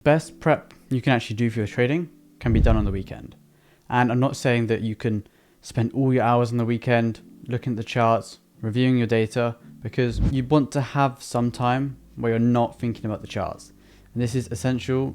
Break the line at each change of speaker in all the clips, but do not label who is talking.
Best prep you can actually do for your trading can be done on the weekend. And I'm not saying that you can spend all your hours on the weekend looking at the charts, reviewing your data, because you want to have some time where you're not thinking about the charts. And this is essential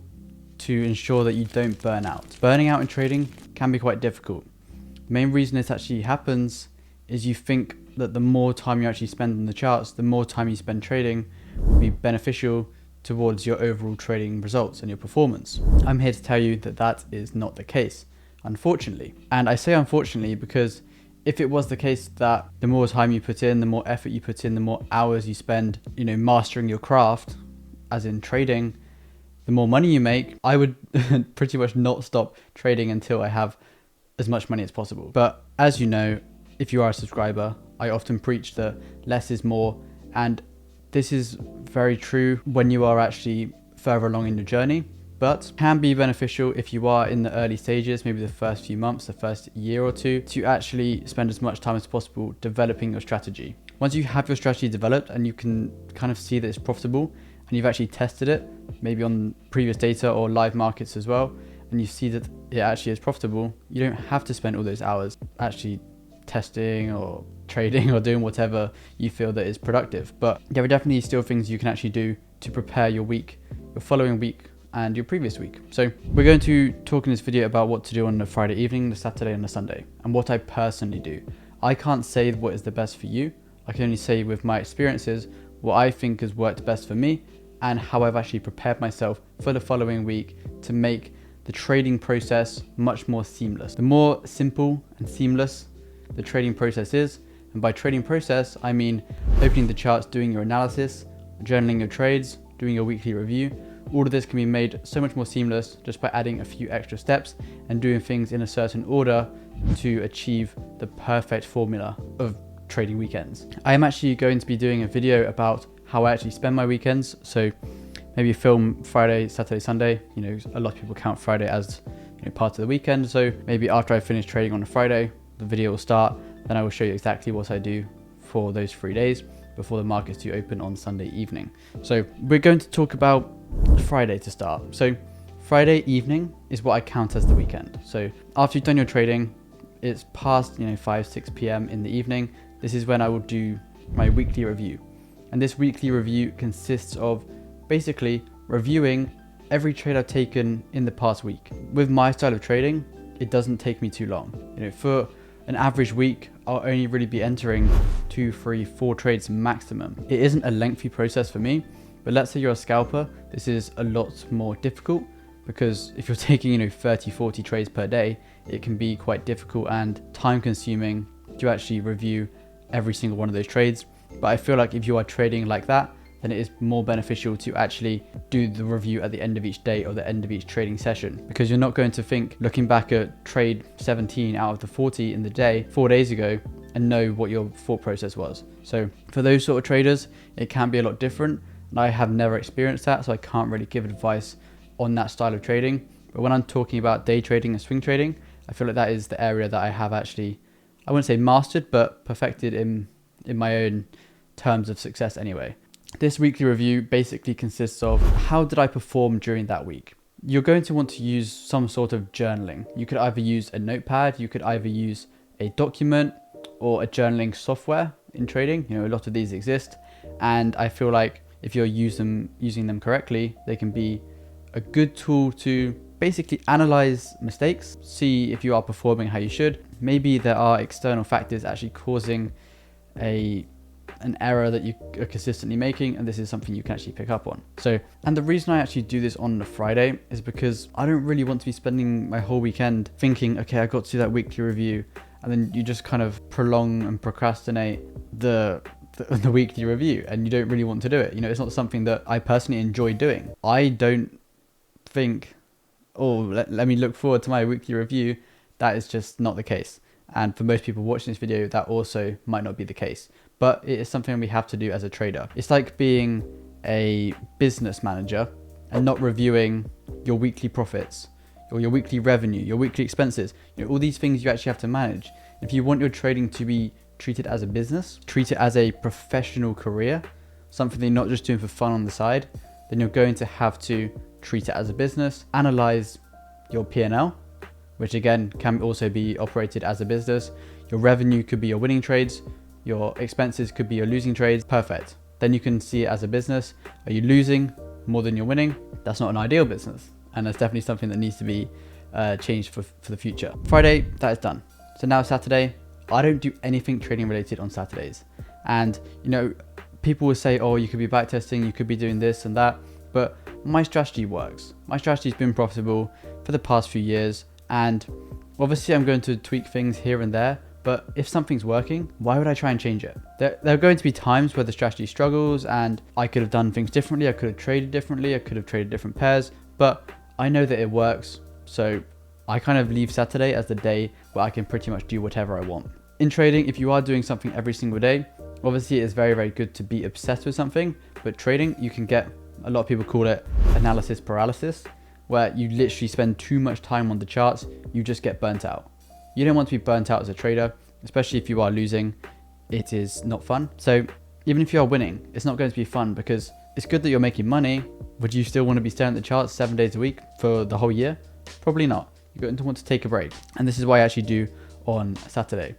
to ensure that you don't burn out. Burning out in trading can be quite difficult. The main reason this actually happens is you think that the more time you actually spend on the charts, the more time you spend trading will be beneficial towards your overall trading results and your performance. I'm here to tell you that that is not the case, unfortunately. And I say unfortunately because if it was the case that the more time you put in, the more effort you put in, the more hours you spend, mastering your craft, as in trading, the more money you make, I would pretty much not stop trading until I have as much money as possible. But as you know, if you are a subscriber, I often preach that less is more, and this is very true when you are actually further along in your journey, but can be beneficial if you are in the early stages, maybe the first few months, the first year or two, to actually spend as much time as possible developing your strategy. Once you have your strategy developed and you can kind of see that it's profitable and you've actually tested it, maybe on previous data or live markets as well, and you see that it actually is profitable, you don't have to spend all those hours actually testing or trading or doing whatever you feel that is productive. But there are definitely still things you can actually do to prepare your week, your following week, and your previous week. So we're going to talk in this video about what to do on the Friday evening, the Saturday and the Sunday, and what I personally do. I can't say what is the best for you. I can only say with my experiences what I think has worked best for me and how I've actually prepared myself for the following week to make the trading process much more seamless. The more simple and seamless the trading process is, and by trading process, I mean opening the charts, doing your analysis, journaling your trades, doing your weekly review. All of this can be made so much more seamless just by adding a few extra steps and doing things in a certain order to achieve the perfect formula of trading weekends. I am actually going to be doing a video about how I actually spend my weekends. So maybe film Friday, Saturday, Sunday. A lot of people count Friday as part of the weekend. So maybe after I finish trading on a Friday, the video will start. Then I will show you exactly what I do for those 3 days before the markets do open on Sunday evening. So we're going to talk about Friday to start. So Friday evening is what I count as the weekend. So after you've done your trading, it's past 5, 6 p.m. in the evening. This is when I will do my weekly review. And this weekly review consists of basically reviewing every trade I've taken in the past week. With my style of trading, it doesn't take me too long. For an average week, I'll only really be entering 2, 3, 4 trades maximum. It isn't a lengthy process for me, but let's say you're a scalper, this is a lot more difficult because if you're taking 30, 40 trades per day, it can be quite difficult and time consuming to actually review every single one of those trades. But I feel like if you are trading like that, then it is more beneficial to actually do the review at the end of each day or the end of each trading session, because you're not going to think looking back at trade 17 out of the 40 in the day 4 days ago and know what your thought process was. So for those sort of traders, it can be a lot different, and I have never experienced that, so I can't really give advice on that style of trading. But when I'm talking about day trading and swing trading, I feel like that is the area that I have actually, I wouldn't say mastered, but perfected in my own terms of success anyway. This weekly review basically consists of how did I perform during that week. You're going to want to use some sort of journaling. You could either use a notepad, you could either use a document or a journaling software in trading. A lot of these exist, and I feel like if you're using them correctly, they can be a good tool to basically analyze mistakes, see if you are performing how you should. Maybe there are external factors actually causing an error that you are consistently making, and this is something you can actually pick up on. And the reason I actually do this on a Friday is because I don't really want to be spending my whole weekend thinking, okay, I got to do that weekly review, and then you just kind of prolong and procrastinate the weekly review, and you don't really want to do it. It's not something that I personally enjoy doing. I don't think, let me look forward to my weekly review. That is just not the case. And for most people watching this video, that also might not be the case. But it is something we have to do as a trader. It's like being a business manager and not reviewing your weekly profits or your weekly revenue, your weekly expenses. All these things you actually have to manage. If you want your trading to be treat it as a business, treat it as a professional career, something that you're not just doing for fun on the side, then you're going to have to treat it as a business, analyze your P&L, which again can also be operated as a business. Your revenue could be your winning trades, your expenses could be your losing trades. Perfect. Then you can see it as a business. Are you losing more than you're winning? That's not an ideal business, and that's definitely something that needs to be changed for the future. Friday, that is done. So now Saturday, I don't do anything trading related on Saturdays. And you know, people will say, oh, you could be backtesting, you could be doing this and that, but my strategy works. My strategy's been profitable for the past few years, and obviously I'm going to tweak things here and there, but if something's working, why would I try and change it? There are going to be times where the strategy struggles and I could have done things differently, I could have traded differently, I could have traded different pairs, but I know that it works, so I kind of leave Saturday as the day where I can pretty much do whatever I want. In trading, if you are doing something every single day, obviously it's very, very good to be obsessed with something, but trading, you can get, a lot of people call it analysis paralysis, where you literally spend too much time on the charts, you just get burnt out. You don't want to be burnt out as a trader, especially if you are losing. It is not fun. So even if you are winning, it's not going to be fun, because it's good that you're making money. Would you still want to be staring at the charts 7 days a week for the whole year? Probably not. You're going to want to take a break. And this is what I actually do on Saturday.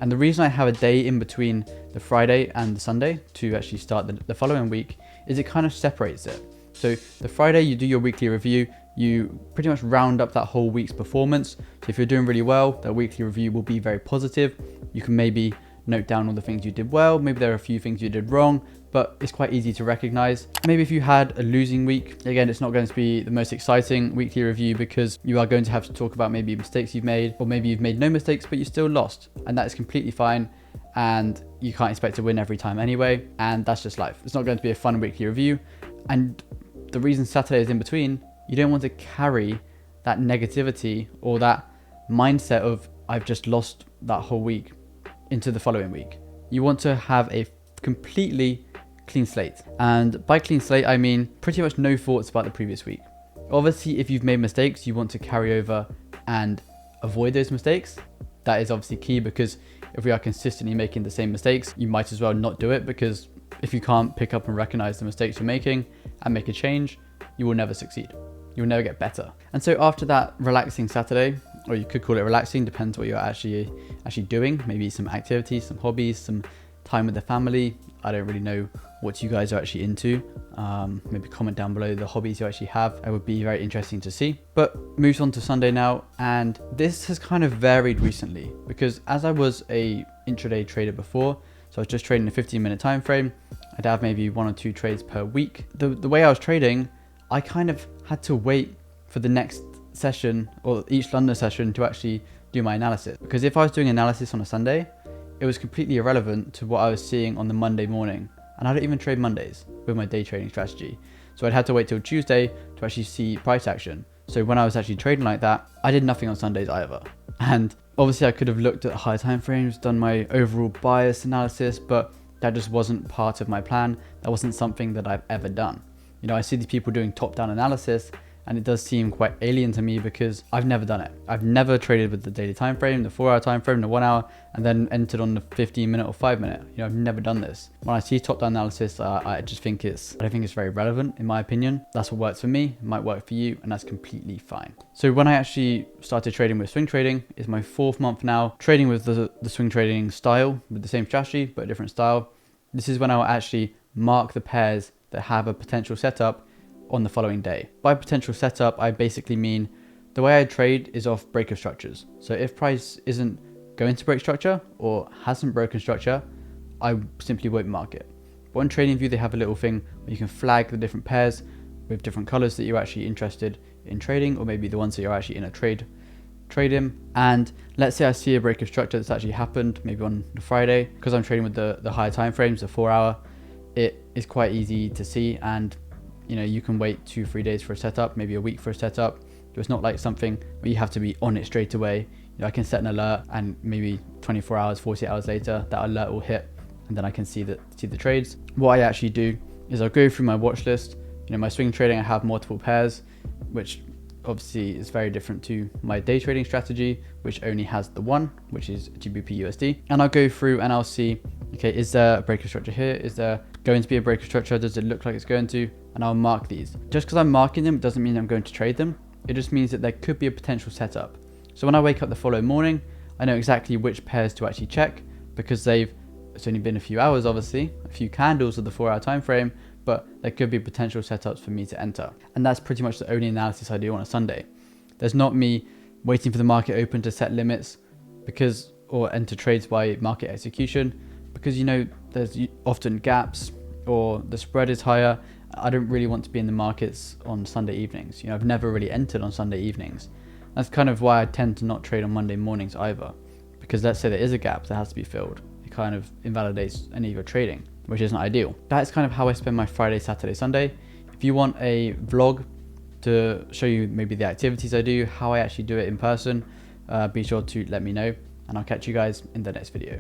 And the reason I have a day in between the Friday and the Sunday to actually start the following week is it kind of separates it. So the Friday, you do your weekly review, you pretty much round up that whole week's performance. So if you're doing really well, that weekly review will be very positive. You can maybe note down all the things you did well. Maybe there are a few things you did wrong, but it's quite easy to recognize. Maybe if you had a losing week, again, it's not going to be the most exciting weekly review, because you are going to have to talk about maybe mistakes you've made, or maybe you've made no mistakes, but you still lost. And that is completely fine. And you can't expect to win every time anyway. And that's just life. It's not going to be a fun weekly review. And the reason Saturday is in between, you don't want to carry that negativity or that mindset of I've just lost that whole week into the following week. You want to have a completely clean slate. And by clean slate, I mean pretty much no thoughts about the previous week. Obviously, if you've made mistakes, you want to carry over and avoid those mistakes. That is obviously key, because if we are consistently making the same mistakes, you might as well not do it, because if you can't pick up and recognize the mistakes you're making and make a change, you will never succeed. You will never get better. And so after that relaxing Saturday, or you could call it relaxing, depends what you're actually doing. Maybe some activities, some hobbies, some time with the family. I don't really know what you guys are actually into. Maybe comment down below the hobbies you actually have. It would be very interesting to see. But moves on to Sunday now, and this has kind of varied recently, because as I was a intraday trader before, so I was just trading a 15-minute time frame, I'd have maybe 1 or 2 trades per week. The way I was trading, I kind of had to wait for the next session or each London session to actually do my analysis, because if I was doing analysis on a Sunday, it was completely irrelevant to what I was seeing on the Monday morning. And I don't even trade Mondays with my day trading strategy. So I'd have to wait till Tuesday to actually see price action. So when I was actually trading like that, I did nothing on Sundays either. And obviously I could have looked at higher time frames, done my overall bias analysis, but that just wasn't part of my plan. That wasn't something that I've ever done. You know, I see these people doing top-down analysis, and it does seem quite alien to me, because I've never done it. I've never traded with the daily time frame, the 4-hour time frame, the 1 hour, and then entered on the 15-minute or 5-minute. You know, I've never done this. When I see top-down analysis, I just think I don't think it's very relevant, in my opinion. That's what works for me. It might work for you, and that's completely fine. So when I actually started trading with swing trading, it's my 4th month now, trading with the swing trading style, with the same strategy, but a different style. This is when I'll actually mark the pairs that have a potential setup on the following day. By potential setup, I basically mean the way I trade is off breaker structures. So if price isn't going to break structure or hasn't broken structure, I simply won't mark it. But on TradingView, they have a little thing where you can flag the different pairs with different colors that you're actually interested in trading, or maybe the ones that you're actually in a trade in. And let's say I see a break of structure that's actually happened maybe on the Friday, because I'm trading with the higher time frames, the 4 hour, it is quite easy to see. And you know, you can wait 2-3 days for a setup, maybe a week for a setup. So it's not like something where you have to be on it straight away. You know, I can set an alert, and maybe 24 hours, 48 hours later, that alert will hit, and then I can see the trades. What I actually do is I'll go through my watch list. You know, my swing trading, I have multiple pairs, which obviously is very different to my day trading strategy, which only has the one, which is GBP USD. And I'll go through and I'll see, okay, is there a breaker structure here? Is there going to be a breaker structure? Does it look like it's going to? and I'll mark these. Just because I'm marking them doesn't mean I'm going to trade them. It just means that there could be a potential setup. So when I wake up the following morning, I know exactly which pairs to actually check, because it's only been a few hours, obviously, a few candles of the 4-hour time frame, but there could be potential setups for me to enter. And that's pretty much the only analysis I do on a Sunday. There's not me waiting for the market open to set limits or enter trades by market execution, because there's often gaps or the spread is higher. I don't really want to be in the markets on Sunday evenings. I've never really entered on Sunday evenings. That's kind of why I tend to not trade on Monday mornings either, because let's say there is a gap that has to be filled. It kind of invalidates any of your trading, which isn't ideal. That's kind of how I spend my Friday, Saturday, Sunday. If you want a vlog to show you maybe the activities I do, how I actually do it in person, be sure to let me know, and I'll catch you guys in the next video.